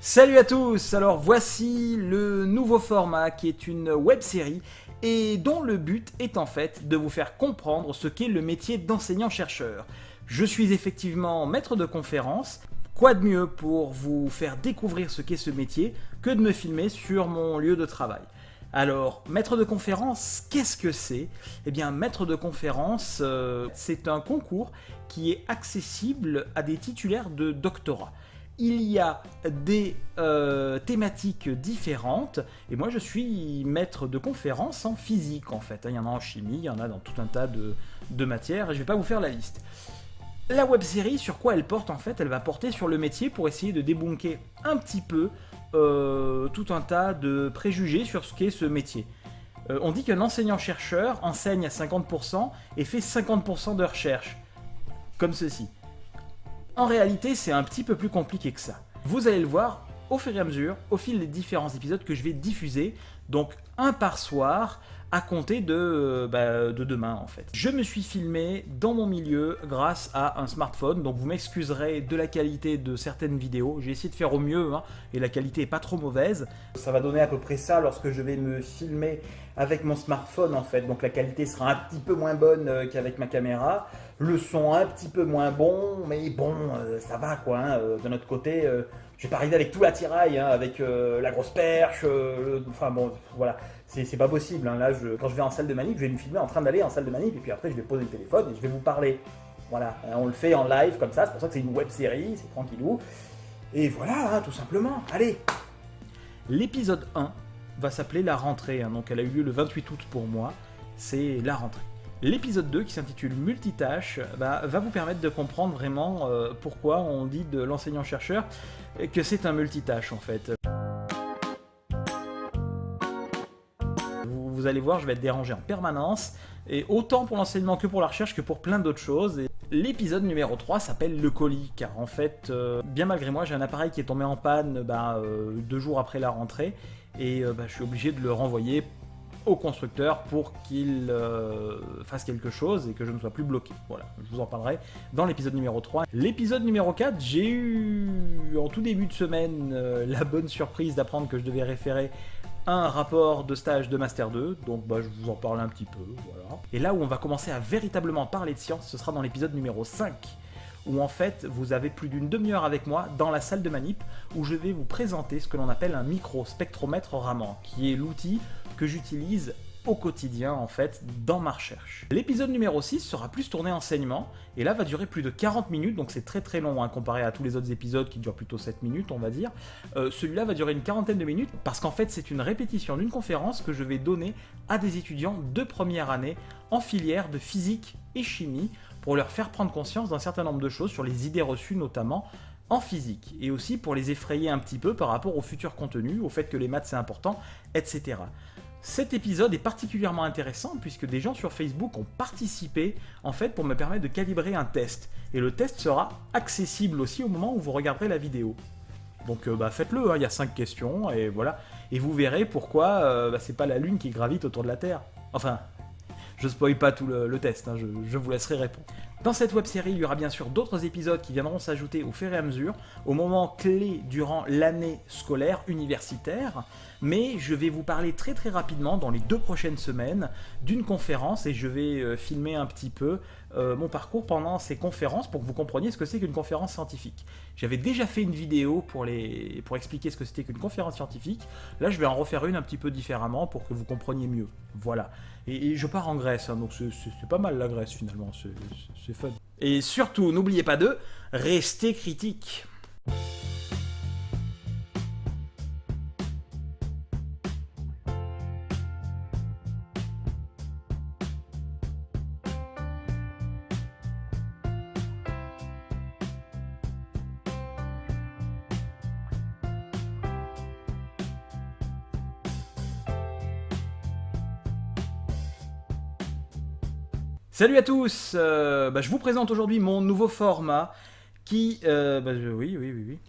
Salut à tous. Alors voici le nouveau format qui est une web-série et dont le but est en fait de vous faire comprendre ce qu'est le métier d'enseignant-chercheur. Je suis effectivement maître de conférence. Quoi de mieux pour vous faire découvrir ce qu'est ce métier que de me filmer sur mon lieu de travail. Alors, maître de conférence, qu'est-ce que c'est? Eh bien, maître de conférence, c'est un concours qui est accessible à des titulaires de doctorat. Il y a des thématiques différentes, et moi je suis maître de conférence en physique en fait. Il y en a en chimie, il y en a dans tout un tas de matières, et je ne vais pas vous faire la liste. La web-série, sur quoi elle porte en fait? Elle va porter sur le métier pour essayer de débunker un petit peu tout un tas de préjugés sur ce qu'est ce métier. On dit qu'un enseignant-chercheur enseigne à 50% et fait 50% de recherche. Comme ceci. En réalité, c'est un petit peu plus compliqué que ça. Vous allez le voir au fur et à mesure, au fil des différents épisodes que je vais diffuser, donc un par soir, à compter de demain en fait. Je me suis filmé dans mon milieu grâce à un smartphone, donc vous m'excuserez de la qualité de certaines vidéos. J'ai essayé de faire au mieux, et la qualité est pas trop mauvaise. Ça va donner à peu près ça lorsque je vais me filmer avec mon smartphone en fait, donc la qualité sera un petit peu moins bonne qu'avec ma caméra. Le son un petit peu moins bon, mais bon, ça va quoi. De notre côté, je vais pas arriver avec tout l'attirail, avec la grosse perche. Enfin bon, voilà, c'est pas possible. Là, quand je vais en salle de manip, je vais me filmer en train d'aller en salle de manip, et puis après, je vais poser le téléphone et je vais vous parler. Voilà, on le fait en live comme ça. C'est pour ça que c'est une web série, c'est tranquillou. Et voilà, tout simplement. Allez. L'épisode 1 va s'appeler La rentrée. Donc, elle a eu lieu le 28 août pour moi. C'est la rentrée. L'épisode 2, qui s'intitule Multitâche, va vous permettre de comprendre vraiment pourquoi on dit de l'enseignant-chercheur que c'est un multitâche en fait. Vous allez voir, je vais être dérangé en permanence, et autant pour l'enseignement que pour la recherche que pour plein d'autres choses. Et l'épisode numéro 3 s'appelle Le colis, car en fait, bien malgré moi, j'ai un appareil qui est tombé en panne 2 jours après la rentrée, et je suis obligé de le renvoyer au constructeur pour qu'il fasse quelque chose et que je ne sois plus bloqué. Voilà, je vous en parlerai dans l'épisode numéro 3. L'épisode numéro 4, j'ai eu en tout début de semaine la bonne surprise d'apprendre que je devais référer un rapport de stage de Master 2, donc je vous en parle un petit peu, voilà. Et là où on va commencer à véritablement parler de science, ce sera dans l'épisode numéro 5, où en fait vous avez plus d'une demi-heure avec moi dans la salle de manip, où je vais vous présenter ce que l'on appelle un micro-spectromètre Raman, qui est l'outil que j'utilise au quotidien en fait dans ma recherche. L'épisode numéro 6 sera plus tourné enseignement, et là va durer plus de 40 minutes, donc c'est très très long comparé à tous les autres épisodes qui durent plutôt 7 minutes on va dire. Celui-là va durer une quarantaine de minutes, parce qu'en fait c'est une répétition d'une conférence que je vais donner à des étudiants de première année en filière de physique et chimie, pour leur faire prendre conscience d'un certain nombre de choses sur les idées reçues notamment en physique, et aussi pour les effrayer un petit peu par rapport au futur contenu, au fait que les maths c'est important, etc. Cet épisode est particulièrement intéressant puisque des gens sur Facebook ont participé en fait pour me permettre de calibrer un test, et le test sera accessible aussi au moment où vous regarderez la vidéo. Donc faites-le, il y a 5 questions et voilà, et vous verrez pourquoi c'est pas la Lune qui gravite autour de la Terre. Enfin, je spoil pas tout le test, je vous laisserai répondre. Dans cette web-série, il y aura bien sûr d'autres épisodes qui viendront s'ajouter au fur et à mesure, au moment clé durant l'année scolaire universitaire, mais je vais vous parler très très rapidement dans les 2 prochaines semaines d'une conférence, et je vais filmer un petit peu mon parcours pendant ces conférences pour que vous compreniez ce que c'est qu'une conférence scientifique. J'avais déjà fait une vidéo pour expliquer ce que c'était qu'une conférence scientifique. Là je vais en refaire une un petit peu différemment pour que vous compreniez mieux. Voilà. Et je pars en Grèce, donc c'est pas mal la Grèce finalement, c'est fun. Et surtout, n'oubliez pas de rester critique. Salut à tous, je vous présente aujourd'hui mon nouveau format qui... oui.